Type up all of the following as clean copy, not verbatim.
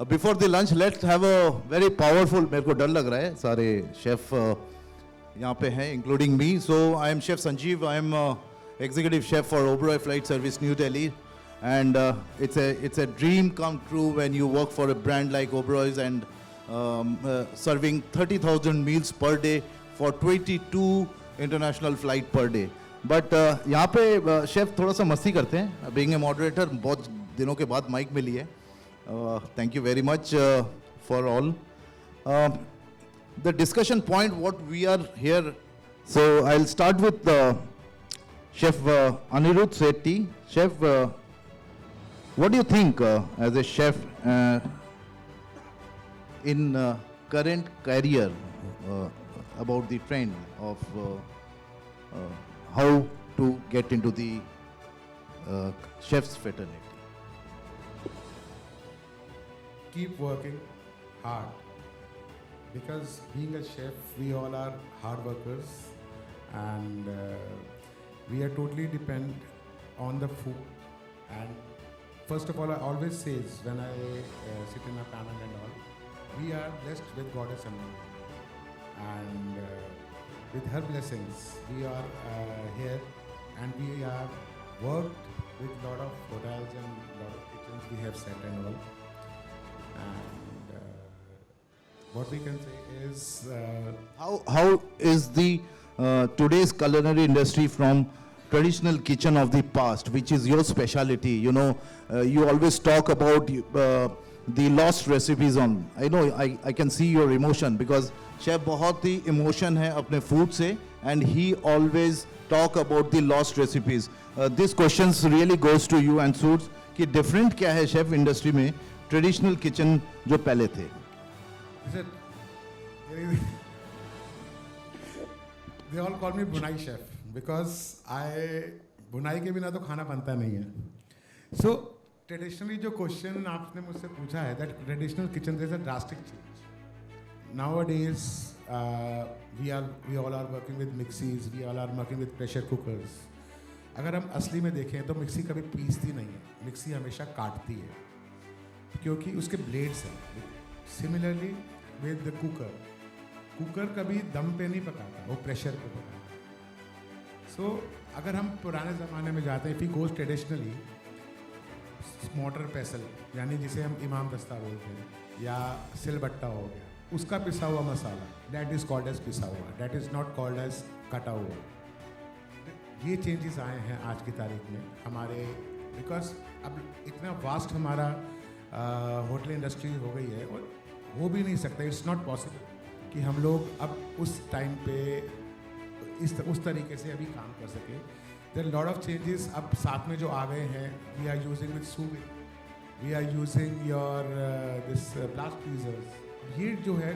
Before the lunch, let's have a very powerful. मेरे को डर लग रहा है सारे शेफ यहाँ पे हैं, including me. So I am Chef Sanjeev. I am executive chef for Oberoi Flight Service New Delhi, and it's a dream come true when you work for a brand like Oberoi's and serving 30,000 meals per day for 22 international flight per day. But यहाँ पे chef थोड़ा सा मस्ती करते हैं. Being a moderator, बहुत दिनों के बाद माइक मिली है. Thank you very much for all. The discussion point, what we are here. So I'll start with Chef Anirudh Sethi. Chef, what do you think as a chef in current career about the trend of how to get into the chef's fraternity? Keep working hard, because being a chef, we all are hard workers, and we are totally dependent on the food. And first of all, I always says when I sit in a panel and all, we are blessed with Goddess Amma, and with her blessings, we are here, and we have worked with lot of hotels and lot of kitchens we have set and all. And what we can say is How is the today's culinary industry from traditional kitchen of the past, which is your specialty? You know, you always talk about the lost recipes on. I know I can see your emotion, because chef बहुत ही emotion है अपने food से, and he always talk about the lost recipes. This questions really goes to you and suits कि different क्या है chef industry में traditional kitchen जो पहले थे. They all call me Bunai chef, because बुनाई के बिना तो खाना बनता नहीं है. So traditionally जो question आपने मुझसे पूछा है, that traditional kitchen there is a drastic change. Nowadays we all are working with mixies, we all are working with pressure cookers. अगर हम असली में देखें तो मिक्सी कभी पीसती नहीं है, मिक्सी हमेशा काटती है, क्योंकि उसके ब्लेड्स हैं. सिमिलरली विद द कुकर कभी दम पे नहीं पकाता, वो प्रेशर पे पकाता. सो अगर हम पुराने ज़माने में जाते हैं, if he goes traditionally, motor पेसल यानी जिसे हम इमाम दस्ता बोलते हैं, या सिलबट्टा हो गया, उसका पिसा हुआ मसाला, दैट इज़ कॉल्ड एज पिसा हुआ, that is not called as कटा हुआ. ये चेंजेस आए हैं आज की तारीख में हमारे, बिकॉज अब इतना वास्ट हमारा होटल इंडस्ट्री हो गई है, और हो भी नहीं सकता, इट्स नॉट पॉसिबल कि हम लोग अब उस टाइम पे उस तरीके से अभी काम कर सके. देयर लॉट ऑफ चेंजेस अब साथ में जो आ गए हैं. वी आर यूजिंग विद सूविंग, we are using your this blast freezers. ये जो है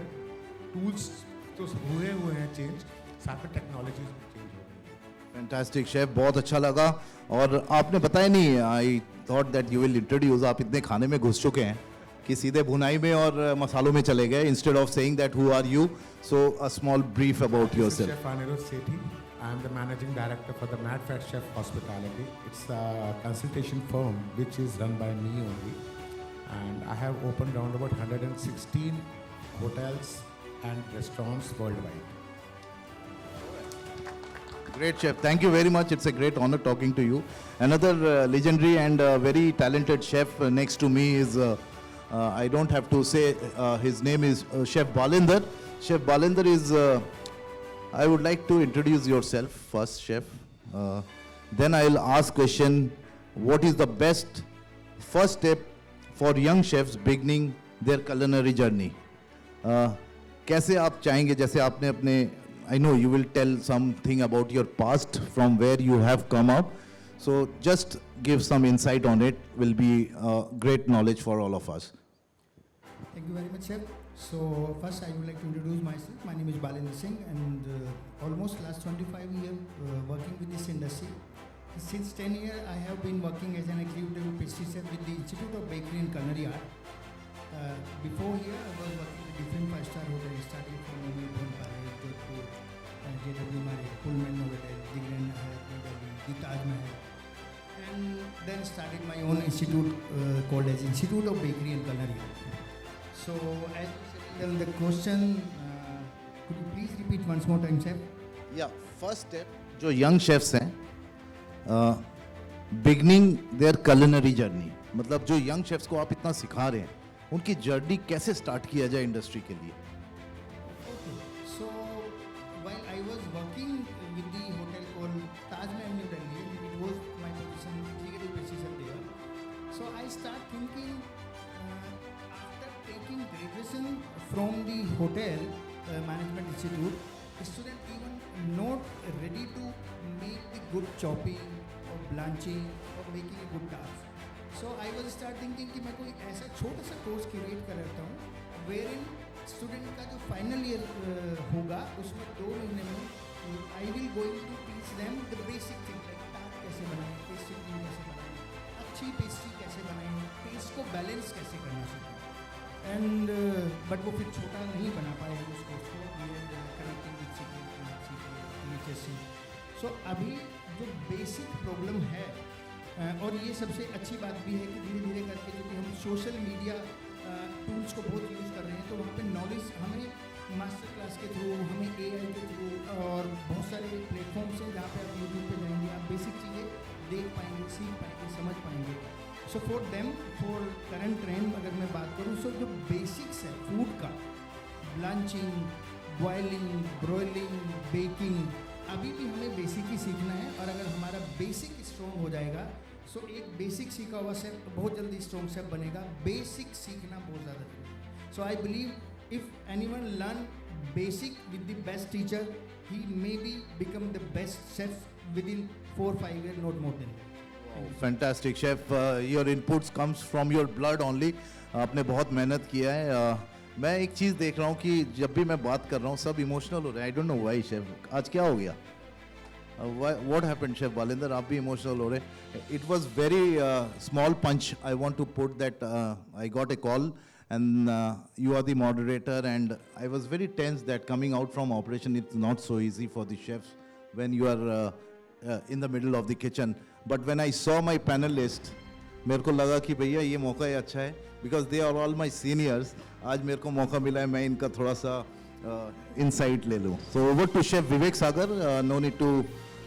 टूल्स तो हुए हैं चेंज, साथ में टेक्नोलॉजीज भी चेंज हो गई है. फैंटास्टिक शेफ, बहुत अच्छा लगा. और आपने बताया नहीं, I thought that you will introduce, आप इतने खाने में घुस चुके हैं कि सीधे भुनाई में और मसालों में चले गए, instead of saying that who are you. So a small brief about yourself. Chef Anirudh Sethi. I am the managing director for the Mad Fat Chef Hospitality. It's a consultation firm which is run by me only, and I have opened around about 116 hotels and restaurants worldwide. Great chef, thank you very much. It's a great honor talking to you. Another legendary and very talented chef next to me is, I don't have to say his name is Chef Balinder. Chef Balinder is, I would like to introduce yourself first, chef. Then I'll ask question, what is the best first step for young chefs beginning their culinary journey? कैसे आप चाहेंगे, जैसे आपने अपने, I know you will tell something about your past from where you have come up. So just give some insight on it, will be great knowledge for all of us. Thank you very much, Chef. So first I would like to introduce myself. My name is Balinder Singh, and almost last 25 years working with this industry. Since 10 years I have been working as an executive pastry chef with the Institute of Bakery and Culinary Art. Before here I was working with different 5-star hotels, starting from Melbourne, Jodhpur, JW Marriott, Pullman Novotel, the Grand Hyatt, New Delhi, the Taj Mahal, and then started my own institute called as Institute of Bakery and Culinary Art. So as you said in the question, could you please repeat once more time, chef? या first step जो young chefs हैं beginning there culinary journey, मतलब जो young chefs को आप इतना सिखा रहे हैं उनकी जर्नी कैसे स्टार्ट किया जाए इंडस्ट्री के लिए. Okay. So while I was working with the hotel called Taj Mahal New Delhi, it was my position, executive position there. So I start thinking after taking graduation from the hotel management institute, student even not ready to make the good chopping or blanching or making a good task. So I was start thinking कि मैं कोई ऐसा छोटा सा course create कर लेता हूँ wherein student का जो फाइनल ईयर होगा उसमें 2 महीने में I will going to teach them the basic thing like tart कैसे बनाएं, पेस्ट्री क्रीम कैसे बनाएं, अच्छी पेस्ट्री कैसे बनाएं, पेस्ट को बैलेंस कैसे करना सीखें. एंड बट वो फिर छोटा नहीं बना पाए उस कोर्स को कनेक्टिंग विद सीखी. सो अभी जो बेसिक प्रॉब्लम है और ये सबसे अच्छी बात भी है कि धीरे धीरे करके क्योंकि हम सोशल मीडिया टूल्स को बहुत यूज़ कर रहे हैं तो वहाँ पे नॉलेज हमें मास्टर क्लास के थ्रू, हमें एआई के थ्रू और बहुत सारे प्लेटफॉर्म्स हैं जहाँ पे आप यूट्यूब पे जाएंगे, आप बेसिक चीज़ें देख पाएंगे, सीख पाएंगे, समझ पाएंगे. So for them, for current trend अगर मैं बात करूँ, सो जो बेसिक्स है फूड का, ब्लांचिंग, बॉयलिंग, ब्रॉयलिंग, बेकिंग, अभी भी हमें बेसिक ही सीखना है. और अगर हमारा बेसिक स्ट्रॉन्ग हो जाएगा सो एक बेसिक सीखा हुआ शेफ बहुत जल्दी स्ट्रॉन्ग शेफ बनेगा. बेसिक सीखना बहुत ज़्यादा जरूरी है. So I believe if anyone learn basic with the best teacher he may be become the best chef within 4-5 years, not more than that. Fantastic chef, your inputs comes from your blood only. आपने बहुत मेहनत किया है. मैं एक चीज़ देख रहा हूँ कि जब भी मैं बात कर रहा हूँ सब इमोशनल हो रहे हैं. I don't know why chef, आज क्या हो गया? What happened, Chef Balinder? आप भी इमोशनल हो रहे. It was very small punch. I want to put that I got a call and you are the moderator and I was very tense that coming out from operation it's not so easy for the chefs when you are in the middle of the kitchen. But when I saw my panelists, मेरे को लगा कि भैया ये मौका ही अच्छा है because they are all my seniors. आज मेरे को मौका मिला है मैं इनका थोड़ा सा insight ले लूँ. So over to Chef Vivek Sagar. No need to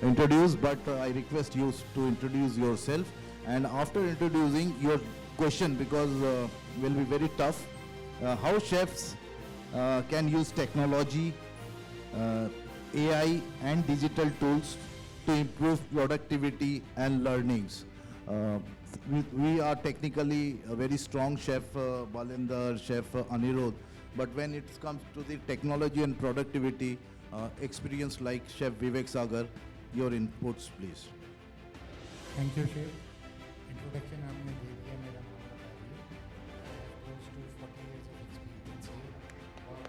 introduce, but I request you to introduce yourself and after introducing your question because will be very tough. How chefs can use technology, AI and digital tools to improve productivity and learnings. We are technically a very strong chef Balinder, chef Anirudh, but when it comes to the technology and productivity, experience like Chef Vivek Sagar, your inputs please. Thank you chef. Introduction आपने दे दिया, मेरा नाम बता दिया. Close to 40 years of experience here और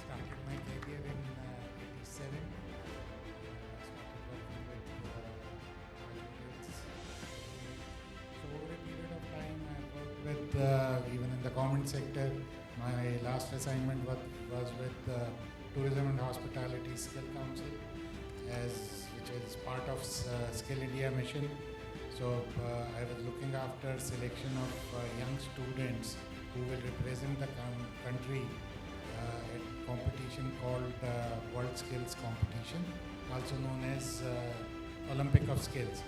started my career in 87. Started working with hotels. So over a period of time I worked with even in the government sector. My last assignment was with Tourism and Hospitality Skill Council, which is part of Skill India mission. So I was looking after selection of young students who will represent the country at competition called World Skills Competition, also known as Olympic of Skills.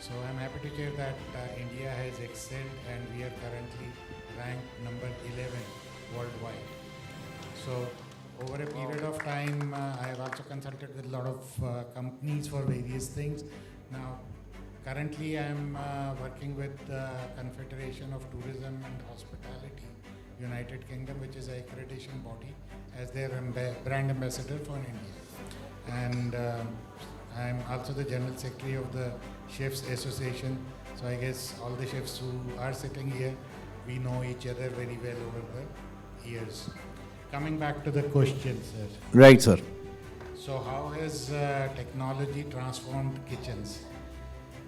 So I'm happy to share that India has excelled and we are currently ranked number 11 worldwide. So over a period of time, I have also consulted with a lot of companies for various things. Now, currently I am working with the Confederation of Tourism and Hospitality, United Kingdom, which is an accreditation body, as their brand ambassador for India. And I am also the General Secretary of the Chefs Association. So I guess all the chefs who are sitting here, we know each other very well over the years. Coming back to the question, sir. Right, sir. So how has technology transformed kitchens?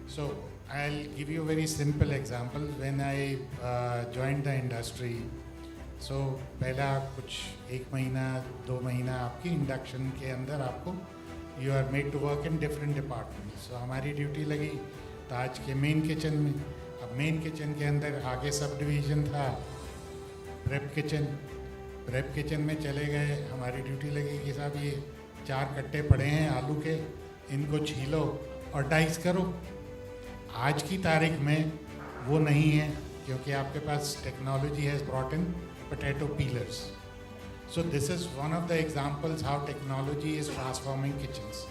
So I'll give you a very simple example. When I joined the industry, so पहला कुछ 1 महीना 2 महीना आपकी induction के अंदर आपको you are made to work in different departments. So हमारी duty लगी ताज के मेन किचन में. अब मेन किचन के अंदर आगे सब डिवीज़न था, प्रेप किचन में चले गए, हमारी ड्यूटी लगी कि साहब ये 4 कट्टे पड़े हैं आलू के, इनको छीलो और डाइस करो। आज की तारीख में वो नहीं है, क्योंकि आपके पास technology has brought in potato peelers. So this is one of the examples how technology is transforming kitchens,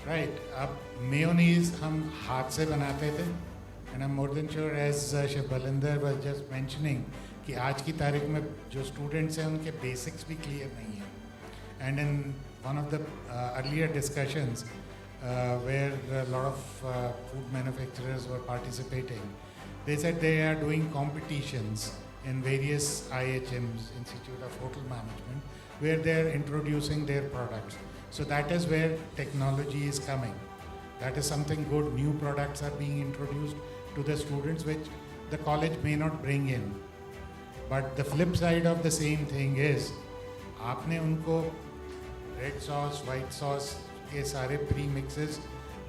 right. अब मेयोनीज हम हाथ से बनाते थे, and I am more than sure as chef Balinder was just mentioning कि आज की तारीख में जो स्टूडेंट्स हैं उनके बेसिक्स भी क्लियर नहीं है। And in one of the earlier discussions where a lot of food manufacturers were participating, they said they are doing competitions in various IHMs, Institute of Hotel Management, where they are introducing their products. So that is where technology is coming. That is something good. New products are being introduced to the students which the college may not bring in. But the flip side of the same thing is, आपने उनको red sauce, white sauce के सारे pre mixes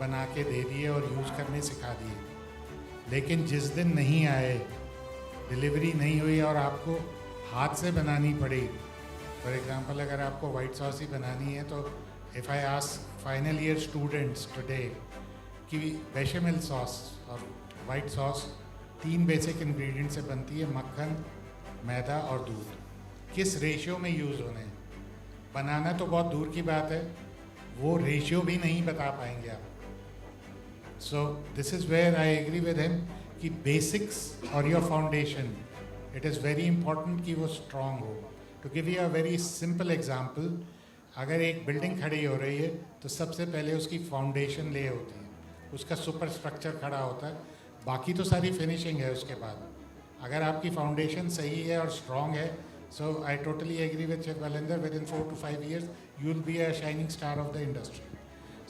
बना के दे दिए और use करने सिखा दिए, लेकिन जिस दिन नहीं आए, डिलीवरी नहीं हुई और आपको हाथ से बनानी पड़ी, फॉर एग्जांपल अगर आपको वाइट सॉस ही बनानी है, तो if I ask final year students today कि बेशेमेल सॉस और वाइट सॉस 3 बेसिक इंग्रेडिएंट से बनती है, मक्खन, मैदा और दूध, किस रेशियो में यूज़ होने हैं, बनाना तो बहुत दूर की बात है, वो रेशियो भी नहीं बता पाएंगे आप। So this is where I agree with him कि बेसिक्स और your foundation, it is very important कि वो स्ट्रॉन्ग हो। To give you a very simple example, अगर एक बिल्डिंग खड़ी हो रही है तो सबसे पहले उसकी फाउंडेशन ले होती है, उसका सुपर स्ट्रक्चर खड़ा होता है, बाकी तो सारी फिनिशिंग है उसके बाद। अगर आपकी फाउंडेशन सही है और स्ट्रॉन्ग है, so I totally agree with Chef Balinder, within 4 to 5 years you will be a shining star of the industry.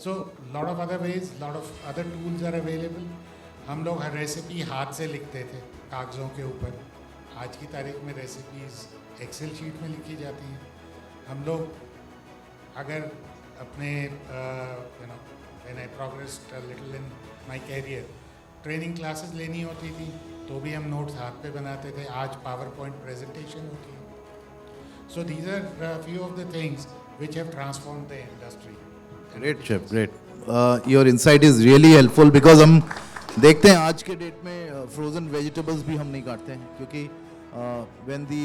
So lot of other ways, lot of other tools are available. हम लोग हर recipe हाथ से लिखते थे कागज़ों के ऊपर, आज की तारीख में रेसिपीज़ एक्सेल शीट में लिखी जाती हैं। हम लोग अगर अपने when I progressed a little in my career, training classes लेनी होती थी तो भी हम नोट्स हाथ पे बनाते थे, आज पावर पॉइंट प्रेजेंटेशन होती है। So these are a few of the things which have transformed the industry. Great chef, great. Your insight is really helpful because हम देखते हैं आज के डेट में frozen vegetables भी हम नहीं काटते हैं, क्योंकि when the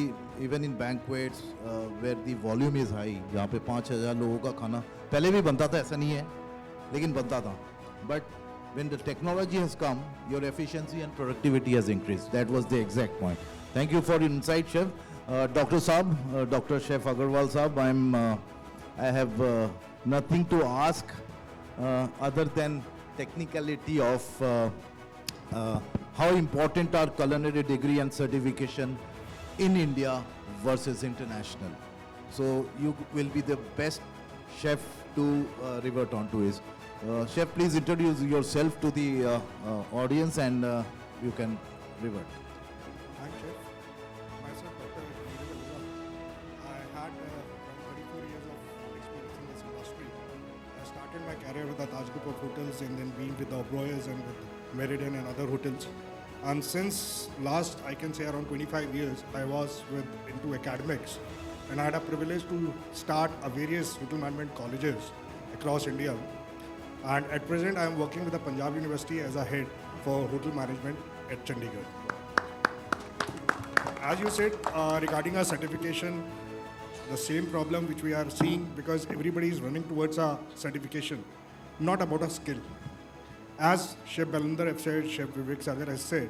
even in banquets where the volume is high, जहाँ पे 5,000 लोगों का खाना पहले भी बनता था, ऐसा नहीं है, लेकिन बनता था, but when the technology has come, your efficiency and productivity has increased. That was the exact point. Thank you for your insight, chef. Dr. Saab, Dr. Chef Agarwal Saab, I have nothing to ask other than technicality of how important are culinary degree and certification in India versus international. So you will be the best chef to revert on to is. Chef, please introduce yourself to the audience and you can revert. Thanks, Chef. Myself, Dr. Neeraj Agarwal. I had around 34 years of experience in this industry. I started my career with the Taj Group of Hotels and then been with the Obroyers and with Meridian and other hotels. And since last, I can say around 25 years, I was into academics. And I had a privilege to start various hotel management colleges across India. And at present, I am working with the Punjab University as a head for hotel management at Chandigarh. As you said, regarding our certification, the same problem which we are seeing, because everybody is running towards a certification, not about a skill. As Chef Balinder has said, Chef Vivek Sagar has said,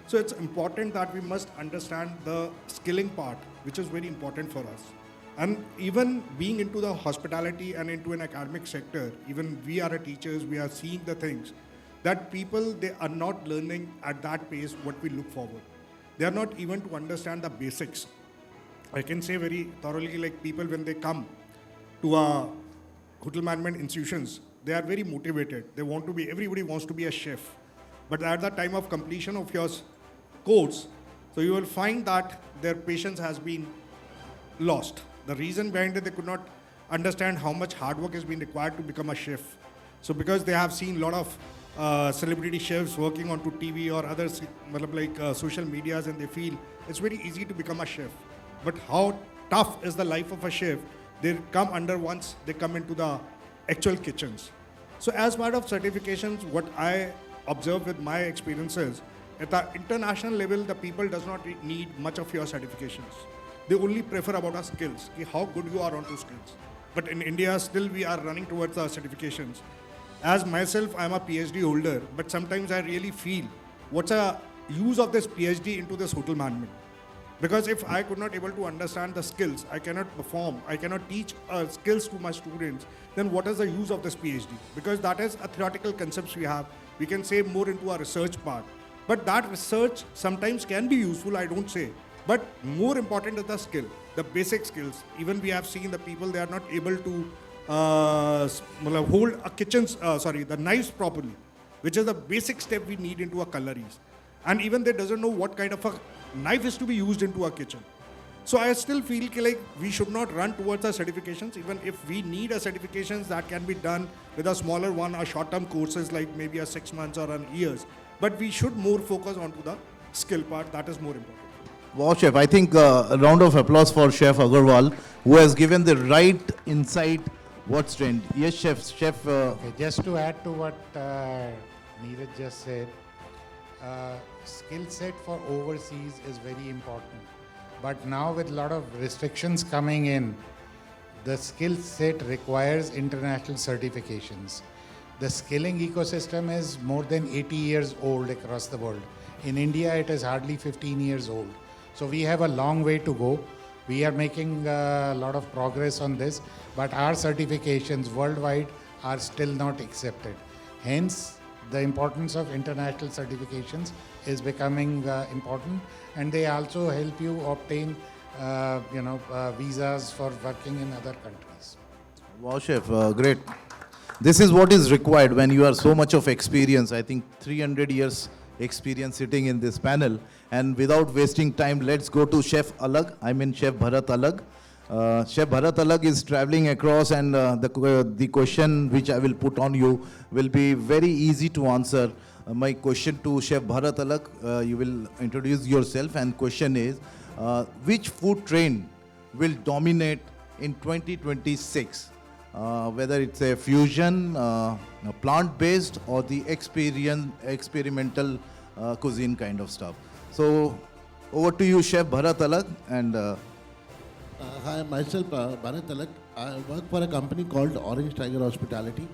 so it's important that we must understand the skilling part, which is very important for us. And even being into the hospitality and into an academic sector, even we are teachers, we are seeing the things that people, they are not learning at that pace what we look forward. They are not even to understand the basics. I can say very thoroughly, like people when they come to a hotel management institutions, they are very motivated. They want to be, everybody wants to be a chef. But at the time of completion of your course, so you will find that their patience has been lost. The reason behind it, they could not understand how much hard work has been required to become a chef. So because they have seen a lot of celebrity chefs working onto TV or other social medias, and they feel it's very easy to become a chef. But how tough is the life of a chef? They come under once they come into the actual kitchens. So as part of certifications, what I observe with my experiences, at the international level, the people does not need much of your certifications. They only prefer about our skills, ki how good you are onto skills. But in India, still we are running towards our certifications. As myself, I am a PhD holder, but sometimes I really feel what's a use of this PhD into this hotel management. Because if I could not able to understand the skills, I cannot perform, I cannot teach skills to my students, then what is the use of this PhD? Because that is a theoretical concepts we have. We can say more into our research part. But that research sometimes can be useful, I don't say. But more important is the skill, the basic skills. Even we have seen the people, they are not able to hold a the knives properly, which is the basic step we need into a cutleries. And even they doesn't know what kind of a knife is to be used into a kitchen. So I still feel like we should not run towards our certifications. Even if we need a certifications, that can be done with a smaller one or short-term courses like maybe a 6 months or an years. But we should more focus onto the skill part. That is more important. Wow, Chef. I think a round of applause for Chef Agarwal, who has given the right insight what's trend. Yes, Chef. Okay, just to add to what Neeraj just said, skill set for overseas is very important. But now with a lot of restrictions coming in, the skill set requires international certifications. The skilling ecosystem is more than 80 years old across the world. In India, it is hardly 15 years old. So we have a long way to go. We are making a lot of progress on this, but our certifications worldwide are still not accepted. Hence, the importance of international certifications is becoming important, and they also help you obtain visas for working in other countries. Wow, Chef. Great. This is what is required when you are so much of experience. I think 300 years experience sitting in this panel. And without wasting time, let's go to Chef Alag. I mean Chef Bharat Alag. Chef Bharat Alag is traveling across, and the question which I will put on you will be very easy to answer. My question to Chef Bharat Alag, you will introduce yourself, and question is, which food trend will dominate in 2026? Whether it's a fusion, plant-based, or the experimental cuisine kind of stuff. So, over to you, Chef Bharat Alag. And hi, myself Bharat Alag. I work for a company called Orange Tiger Hospitality.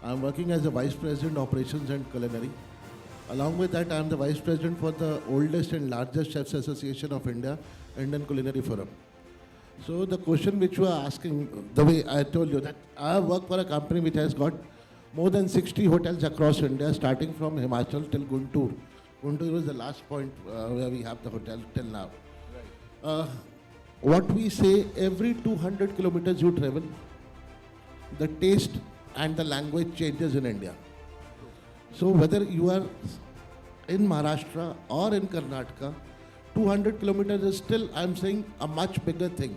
I'm working as a Vice President Operations and Culinary. Along with that, I'm the Vice President for the oldest and largest Chefs Association of India, Indian Culinary Forum. So the question which you are asking, the way I told you that I work for a company which has got more than 60 hotels across India, starting from Himachal till Guntur. Guntur was the last point where we have the hotel till now. Right. What we say, every 200 kilometers you travel, the taste and the language changes in India. So whether you are in Maharashtra or in Karnataka, 200 kilometers is still, I'm saying, a much bigger thing.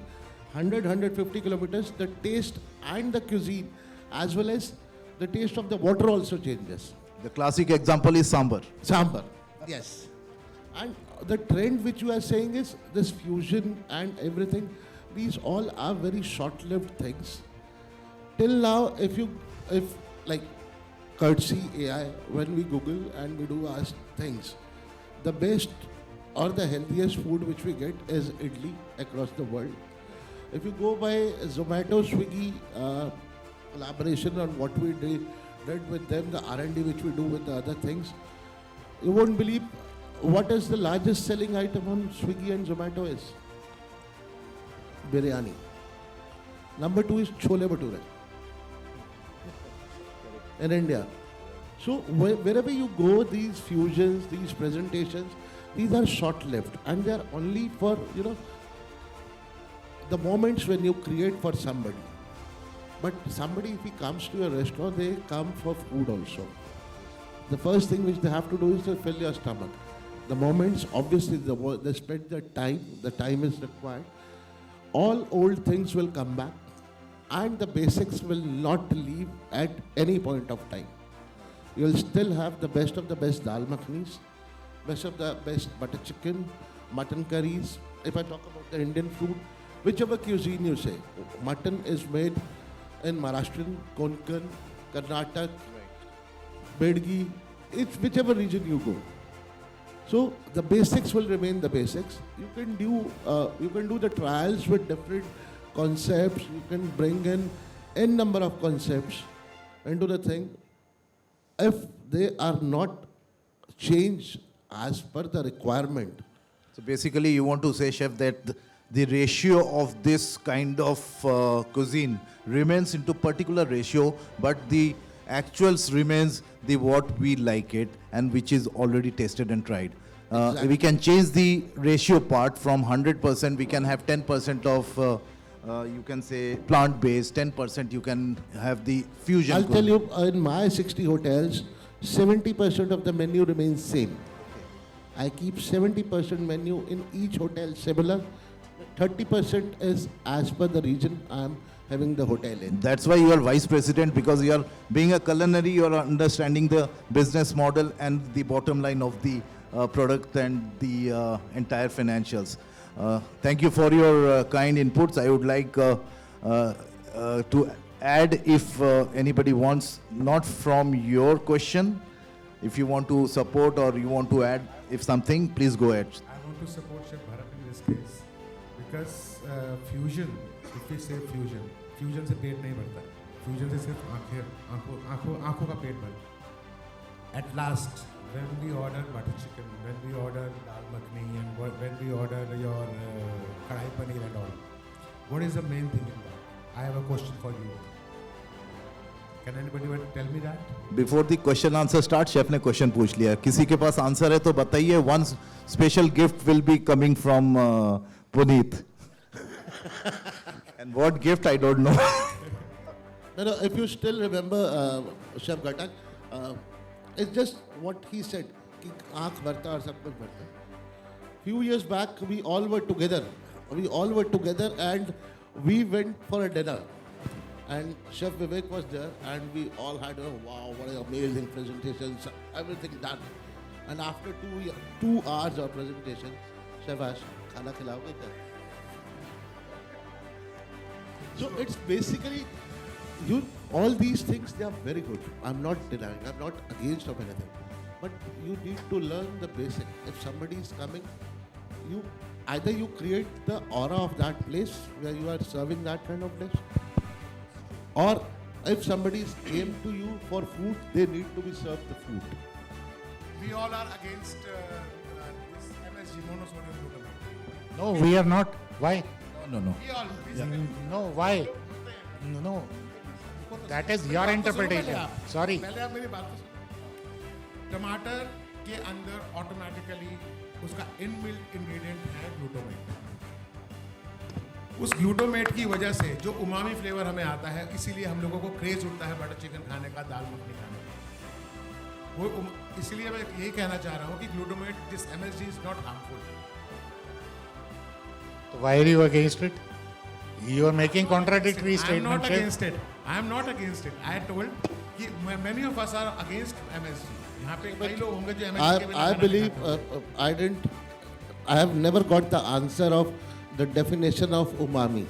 150 kilometers, the taste and the cuisine, as well as the taste of the water also changes. the classic example is sambar. Sambar, yes. And the trend which you are saying is this fusion and everything, these all are very short-lived things. Till now, if like courtesy AI, when we Google and we do ask things, the best or the healthiest food which we get is idli across the world. If you go by Zomato, Swiggy collaboration on what we did with them, the R&D which we do with the other things, you won't believe what is the largest selling item on Swiggy and Zomato is. Biryani. Number 2 is chole bhature in India. So wherever you go, these fusions, these presentations, these are short-lived, and they are only for, the moments when you create for somebody. But somebody, if he comes to a restaurant, they come for food also. The first thing which they have to do is to fill your stomach. The moments, obviously, they spend the time is required. All old things will come back, and the basics will not leave at any point of time. you'll still have the best dal makhnis, best of the best butter chicken, mutton curries. If I talk about the Indian food, whichever cuisine you say, mutton is made in Maharashtrian, Konkan, Karnataka, Bedgi, it's whichever region you go. So the basics will remain the basics. You can do the trials with different concepts. You can bring in n number of concepts into the thing. If they are not changed as per the requirement, So basically, you want to say, chef, that the ratio of this kind of cuisine remains into particular ratio, but the actuals remains the what we like it and which is already tested and tried. Exactly. We can change the ratio part from 100%. We can have 10% of you can say plant-based. 10% you can have the fusion. I'll tell cuisine. you, in my 60 hotels, 70% of the menu remains same. I keep 70% menu in each hotel similar. 30% is as per the region I am having the hotel in. That's why you are vice president, because you are being a culinary, you are understanding the business model and the bottom line of the product and the entire financials. Thank you for your kind inputs. I would like to add, if anybody wants, not from your question, if you want to support or you want to add, if something, please go ahead. I want to support Chef Bharat in this case because fusion, if we say fusion, fusion से पेट नहीं भरता, fusion से सिर्फ आँखों का पेट भरता. At last, when we order butter chicken, when we order dal makhani, and when we order your kadai paneer and all, what is the main thing in that? I have a question for you. Can anybody tell me that? Before the question answer starts, chef ने question पूछ लिया. किसी के पास answer है तो बताइए. One special gift will be coming from Puneet. And what gift, I don't know. No, if you still remember Chef Ghatak, it's just what he said, कि आँख भरता और सब कुछ भरता. Few years back, we all were together. And we went for a dinner. And Chef Vivek was there, and we all had a wow, what an amazing presentation, everything done. And after 2 hours of presentation, Chef asked, "Khana khilaoge kya?" So it's basically, all these things, they are very good. I'm not denying, I'm not against of anything. But you need to learn the basic. If somebody is coming, either you create the aura of that place where you are serving that kind of dish, or if somebody came to you for food, they need to be served the food. We all are against this MSG, monosodium glutamate. No, we are not. Why? No. We all. No, why? No. That is your interpretation. Sorry. पहले आप मेरी बात तो सुनो. टमाटर के अंदर automatically उसका इनबिल्ट इंग्रेडिएंट है ग्लूटामेट. उस ग्लूटामेट की वजह से जो उमामी फ्लेवर हमें आता है, इसीलिए हम लोगों को क्रेज उठता है बटर चिकन खाने का, दाल मखनी खाने का. इसीलिए मैं यही कहना चाह रहा हूँ कि glutamate, this MSG is not harmful. Why are you against it? You are making contradictory I am statements. not against it. I am not against it. I told कि many of us are against MSG. यहाँ पे कई लोग होंगे जो MSG के बिना I खाना believe नहीं खाते. I have never got the answer of the definition of umami.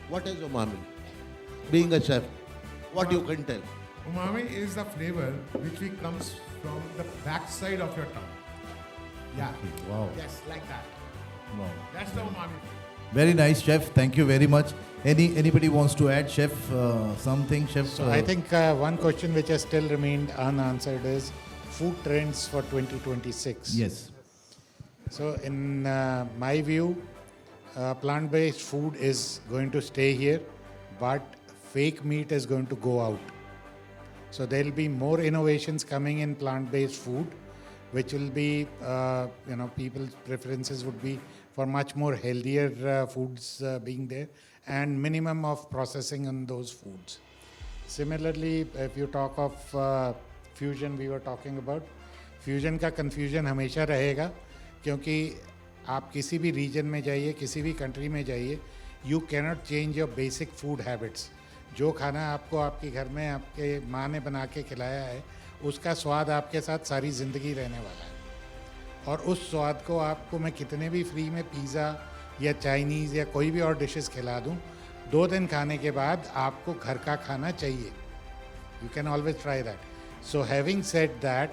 What is umami? Being a chef, what you can tell? Umami is the flavor which comes from the backside of your tongue. Yeah. Wow. Yes, like that. Wow. That's the umami. Very nice, chef. Thank you very much. Anybody wants to add, chef, something, chef? So I think one question which has still remained unanswered is food trends for 2026. Yes. So in my view, plant-based food is going to stay here, but fake meat is going to go out. So there will be more innovations coming in plant-based food, which will be, people's preferences would be for much more healthier foods being there, and minimum of processing on those foods. Similarly, if you talk of fusion, we were talking about, fusion का confusion हमेशा रहेगा, क्योंकि आप किसी भी region में जाइए, किसी भी country में जाइए, you cannot change your basic food habits. जो खाना आपको आपके घर में आपके माँ ने बना के खिलाया है उसका स्वाद आपके साथ सारी ज़िंदगी रहने वाला है। और उस स्वाद को आपको मैं कितने भी फ्री में पिज़्ज़ा या चाइनीज़ या कोई भी और डिशेस खिला दूँ, 2 दिन खाने के बाद आपको घर का खाना चाहिए। You can always try that. So having said that,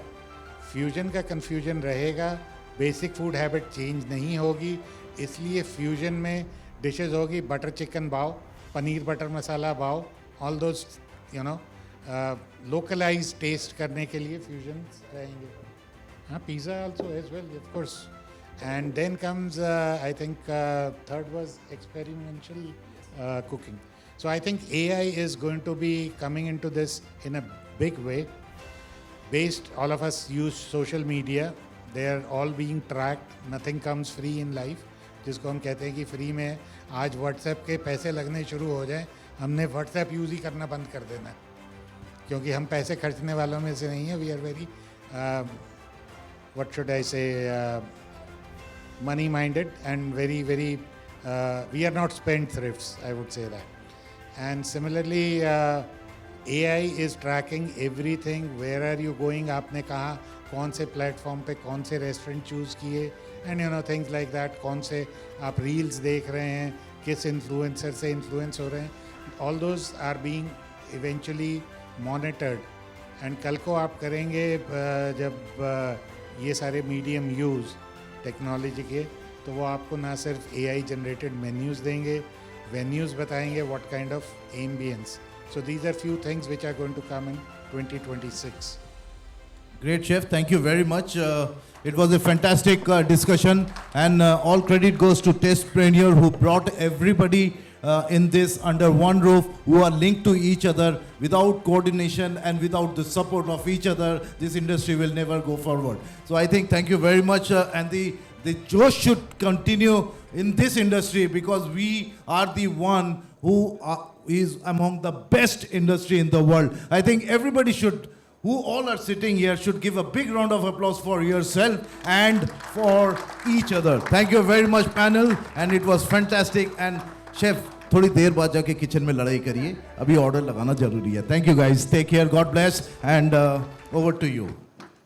fusion का कन्फ्यूजन रहेगा, बेसिक फूड हैबिट चेंज नहीं होगी, इसलिए फ्यूजन में डिशेस होगी बटर चिकन बाव, पनीर बटर मसाला बाव, all those you know localise taste करने के लिए फ्यूजन रहेंगे। हाँ, pizza also as well of course. And then comes I think third was experimental cooking. So I think AI is going to be coming into this in a big way. Based, all of us use social media. They are all being tracked. Nothing comes free in life. जिसको हम कहते हैं कि free में आज WhatsApp के पैसे लगने शुरू हो जाए, हमने व्हाट्सएप यूज़ ही करना बंद कर देना है, क्योंकि हम पैसे खर्चने वालों में से नहीं है। We are very what should I say, money minded and very we are not spendthrifts, I would say that. And similarly, AI is tracking everything. Where are you going? आपने कहा कौन से प्लेटफॉर्म पे कौन से रेस्टोरेंट चूज़ किए, and you know things like that. कौन से आप रील्स देख रहे हैं, किस इन्फ्लुएंसर से इन्फ्लुएंस हो रहे हैं, all those are being eventually monitored. And कल को आप करेंगे जब ये सारे मीडियम यूज़ टेक्नोलॉजी के, तो वो आपको ना सिर्फ AI जनरेटेड मेन्यूज़ देंगे, वेन्यूज़ बताएंगे, what kind of ambience. So these are few things which are going to come in 2026. Great, Chef. Thank you very much. It was a fantastic discussion, and all credit goes to Testpreneur, who brought everybody in this under one roof, who are linked to each other. Without coordination and without the support of each other, this industry will never go forward. So I think thank you very much, and the josh should continue in this industry, because we are the one who is among the best industry in the world. I think everybody should, who all are sitting here, should give a big round of applause for yourself and for each other. Thank you very much, panel, and it was fantastic. And chef, थोड़ी देर बाद जाके kitchen में लड़ाई करिए, अभी order लगाना जरूरी है. Thank you guys, take care, God bless, and over to you.